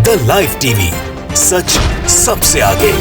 The live TV, सच सबसे आगे।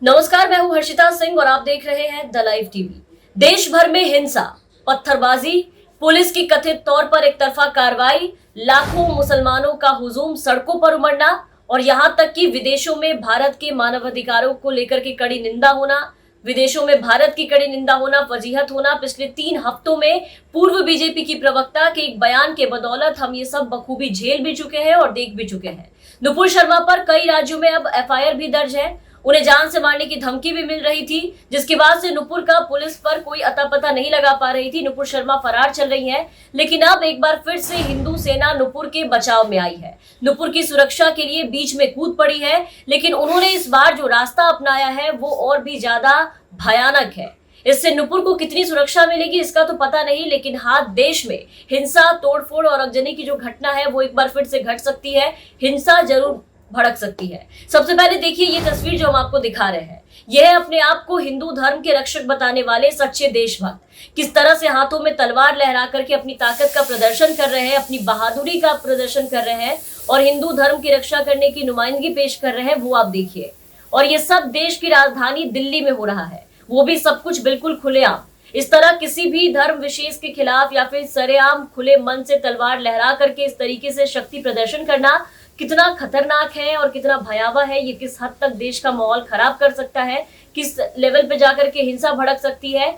नमस्कार, मैं हूं हर्षिता सिंह और आप देख रहे हैं द लाइव टीवी। देश भर में हिंसा, पत्थरबाजी, पुलिस की कथित तौर पर एक तरफा कार्रवाई, लाखों मुसलमानों का हुजूम सड़कों पर उमड़ना और यहां तक कि विदेशों में भारत के मानवाधिकारों को लेकर के कड़ी निंदा होना, विदेशों में भारत की कड़ी निंदा होना, फजीहत होना। पिछले 3 हफ्तों में पूर्व बीजेपी की प्रवक्ता के एक बयान के बदौलत हम ये सब बखूबी झेल भी चुके हैं और देख भी चुके हैं। नुपुर शर्मा पर कई राज्यों में अब एफआईआर भी दर्ज है। उन्हें जान से मारने की धमकी भी मिल रही थी, जिसके बाद से नुपुर का पुलिस पर कोई अता पता नहीं लगा पा रही थी। नुपुर शर्मा फरार चल रही हैं, लेकिन अब एक बार फिर से हिंदू सेना नुपुर के बचाव में आई है। नुपुर की सुरक्षा के लिए बीच में कूद पड़ी है, लेकिन उन्होंने इस बार जो रास्ता अपनाया है वो और भी ज्यादा भयानक है। इससे नुपुर को कितनी सुरक्षा मिलेगी इसका तो पता नहीं, लेकिन हाँ, देश में हिंसा, तोड़फोड़ और आगजनी की जो घटना है वो एक बार फिर से घट सकती है। हिंसा जरूर भड़क सकती है। सबसे पहले देखिए ये तस्वीर जो हम आपको दिखा रहे हैं, यह है अपने आप को हिंदू धर्म के रक्षक बताने वाले सच्चे देशभक्त किस तरह से हाथों में तलवार लहरा करके अपनी ताकत का प्रदर्शन कर रहे हैं, अपनी बहादुरी का प्रदर्शन कर रहे हैं और हिंदू धर्म की रक्षा करने की नुमाइंदगी पेश कर रहे हैं, वो आप देखिए। और ये सब देश की राजधानी दिल्ली में हो रहा है, वो भी सब कुछ बिल्कुल खुलेआम। इस तरह किसी भी धर्म विशेष के खिलाफ या फिर सरेआम खुले मन से तलवार लहरा करके इस तरीके से शक्ति प्रदर्शन करना कितना खतरनाक है और कितना भयावह है। ये किस हद तक देश का माहौल खराब कर सकता है, किस लेवल पे जाकर के हिंसा भड़क सकती है,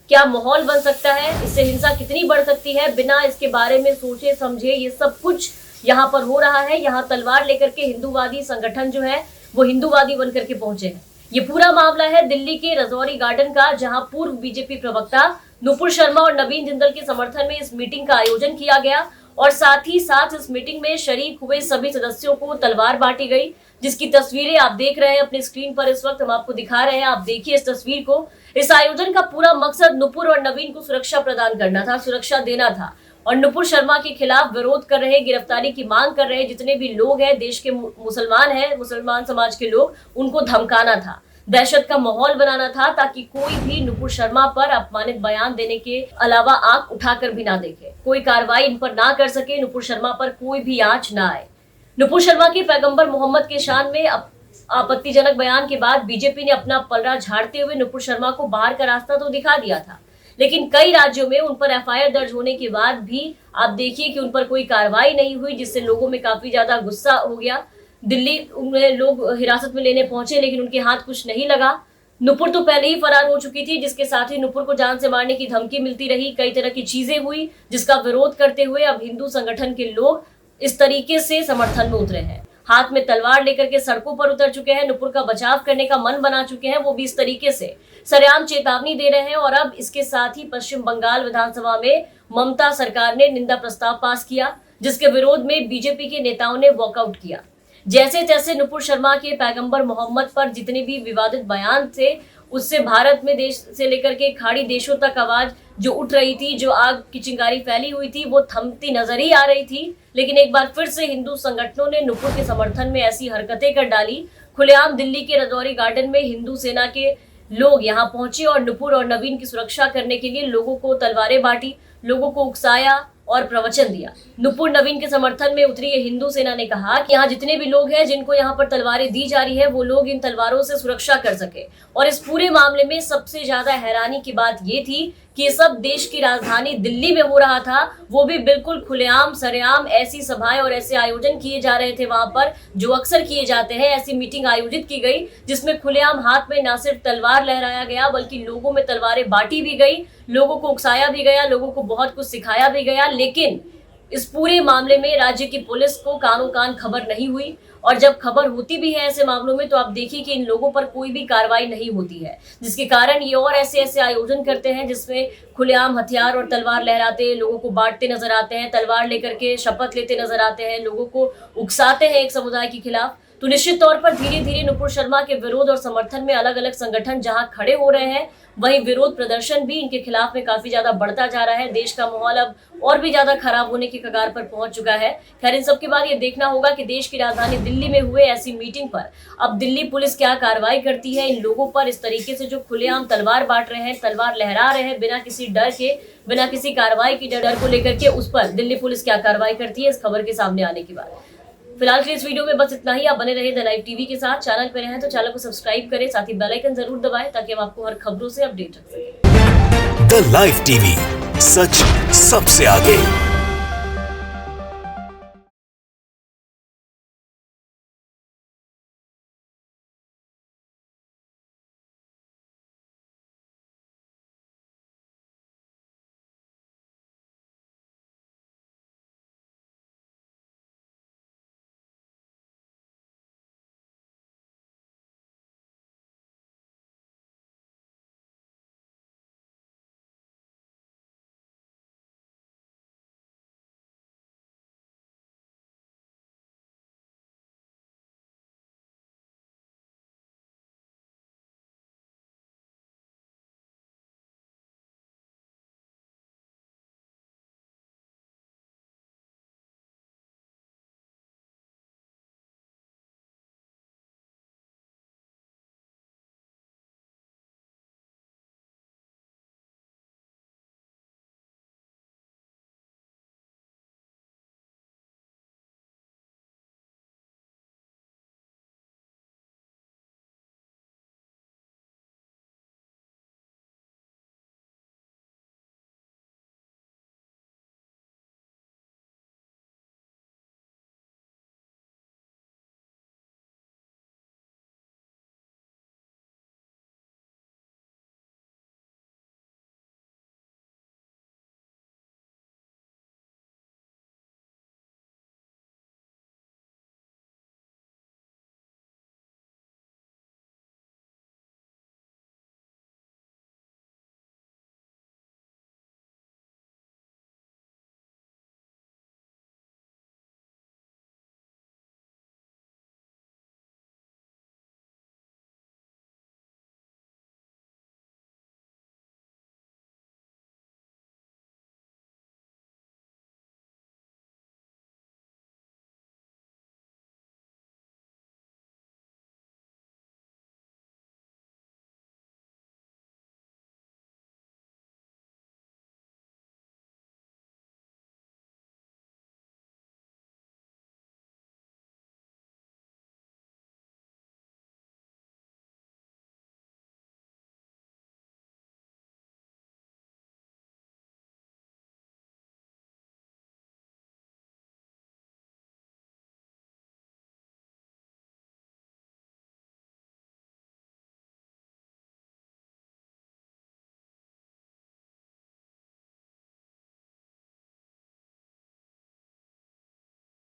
क्या माहौल बन सकता है, इससे हिंसा कितनी बढ़ सकती है, बिना इसके बारे में सोचे समझे ये सब कुछ यहाँ पर हो रहा है। यहाँ तलवार लेकर के हिंदूवादी संगठन जो है वो हिंदूवादी बन करके पहुंचे हैं। ये पूरा मामला है दिल्ली के रजौरी गार्डन का, जहां पूर्व बीजेपी प्रवक्ता नुपुर शर्मा और नवीन जिंदल के समर्थन में इस मीटिंग का आयोजन किया गया और साथ ही साथ इस मीटिंग में शरीक हुए सभी सदस्यों को तलवार बांटी गई, जिसकी तस्वीरें आप देख रहे हैं अपनी स्क्रीन पर। इस वक्त हम आपको दिखा रहे हैं, आप देखिए इस तस्वीर को। इस आयोजन का पूरा मकसद नुपुर और नवीन को सुरक्षा प्रदान करना था, सुरक्षा देना था और नुपुर शर्मा के खिलाफ विरोध कर रहे, गिरफ्तारी की मांग कर रहे जितने भी लोग हैं, देश के मुसलमान हैं, मुसलमान समाज के लोग, उनको धमकाना था, दहशत का माहौल बनाना था, ताकि कोई भी नुपुर शर्मा पर अपमानित बयान देने के अलावा आंख उठाकर भी ना देखे, कोई कार्रवाई इन पर ना कर सके, नुपुर शर्मा पर कोई भी आंच ना आए। नुपुर शर्मा के पैगंबर मोहम्मद के शान में आपत्तिजनक बयान के बाद बीजेपी ने अपना पलड़ा झाड़ते हुए नुपुर शर्मा को बाहर का रास्ता तो दिखा दिया था, लेकिन कई राज्यों में उन पर एफआईआर दर्ज होने के बाद भी आप देखिए कि उन पर कोई कार्रवाई नहीं हुई, जिससे लोगों में काफी ज्यादा गुस्सा हो गया। दिल्ली उन्हें लोग हिरासत में लेने पहुंचे, लेकिन उनके हाथ कुछ नहीं लगा। नुपुर तो पहले ही फरार हो चुकी थी, जिसके साथ ही नुपुर को जान से मारने की धमकी मिलती रही, कई तरह की चीजें हुई, जिसका विरोध करते हुए अब हिंदू संगठन के लोग इस तरीके से समर्थन में उतरे हैं, हाथ में तलवार लेकर के सड़कों पर उतर चुके हैं, नुपुर का बचाव करने का मन बना चुके हैं, वो भी इस तरीके से सरेआम चेतावनी दे रहे हैं। और अब इसके साथ ही पश्चिम बंगाल विधानसभा में ममता सरकार ने निंदा प्रस्ताव पास किया, जिसके विरोध में बीजेपी के नेताओं ने वॉकआउट किया। जैसे जैसे नुपुर शर्मा के पैगंबर मोहम्मद पर जितने भी विवादित बयान थे, उससे भारत में देश से लेकर के खाड़ी देशों तक आवाज जो उठ रही थी, जो आग की चिंगारी फैली हुई थी, वो थमती नजर ही आ रही थी। लेकिन एक बार फिर से हिंदू संगठनों ने नुपुर के समर्थन में ऐसी हरकतें कर डाली। खुलेआम दिल्ली के रजौरी गार्डन में हिंदू सेना के लोग यहाँ पहुंचे और नुपुर और नवीन की सुरक्षा करने के लिए लोगों को तलवारें बांटी, लोगों को उकसाया और प्रवचन दिया। नुपुर नवीन के समर्थन में उतरी हिंदू सेना ने कहा कि यहाँ जितने भी लोग हैं जिनको यहाँ पर तलवारें दी जा रही है, वो लोग इन तलवारों से सुरक्षा कर सके। और इस पूरे मामले में सबसे ज्यादा हैरानी की बात ये थी कि ये सब देश की राजधानी दिल्ली में हो रहा था, वो भी बिल्कुल खुलेआम सरेआम। ऐसी सभाएं और ऐसे आयोजन किए जा रहे थे वहां पर जो अक्सर किए जाते हैं। ऐसी मीटिंग आयोजित की गई जिसमें खुलेआम हाथ में न सिर्फ तलवार लहराया गया, बल्कि लोगों में तलवारें बांटी भी गई, लोगों को उकसाया भी गया, लोगों को बहुत कुछ सिखाया भी गया। लेकिन इस पूरे मामले में राज्य की पुलिस को कानो कान खबर नहीं हुई, और जब खबर होती भी है ऐसे मामलों में तो आप देखिए कि इन लोगों पर कोई भी कार्रवाई नहीं होती है, जिसके कारण ये और ऐसे ऐसे आयोजन करते हैं जिसमें खुलेआम हथियार और तलवार लहराते, लोगों को बांटते नजर आते हैं, तलवार लेकर के शपथ लेते नजर आते हैं, लोगों को उकसाते हैं एक समुदाय के खिलाफ। तो निश्चित तौर पर धीरे धीरे नुपुर शर्मा के विरोध और समर्थन में अलग अलग संगठन जहां खड़े हो रहे हैं, वहीं विरोध प्रदर्शन भी इनके खिलाफ में काफी ज्यादा बढ़ता जा रहा है। देश का माहौल अब और भी ज्यादा खराब होने की कगार पर पहुंच चुका है। खैर, इन सब के बाद ये देखना होगा कि देश की राजधानी दिल्ली में हुए ऐसी मीटिंग पर अब दिल्ली पुलिस क्या कार्रवाई करती है। इन लोगों पर इस तरीके से जो खुलेआम तलवार बांट रहे हैं, तलवार लहरा रहे हैं बिना किसी डर के, बिना किसी कार्रवाई की डर को लेकर के, उस पर दिल्ली पुलिस क्या कार्रवाई करती है इस खबर के सामने आने के बाद। फिलहाल के इस वीडियो में बस इतना ही। आप बने रहे द लाइव टीवी के साथ। चैनल पर रहें तो चैनल को सब्सक्राइब करें, साथ ही बेल आइकन जरूर दबाएं ताकि हम आपको हर खबरों से अपडेट रख सकें। द लाइव टीवी, सच सबसे आगे।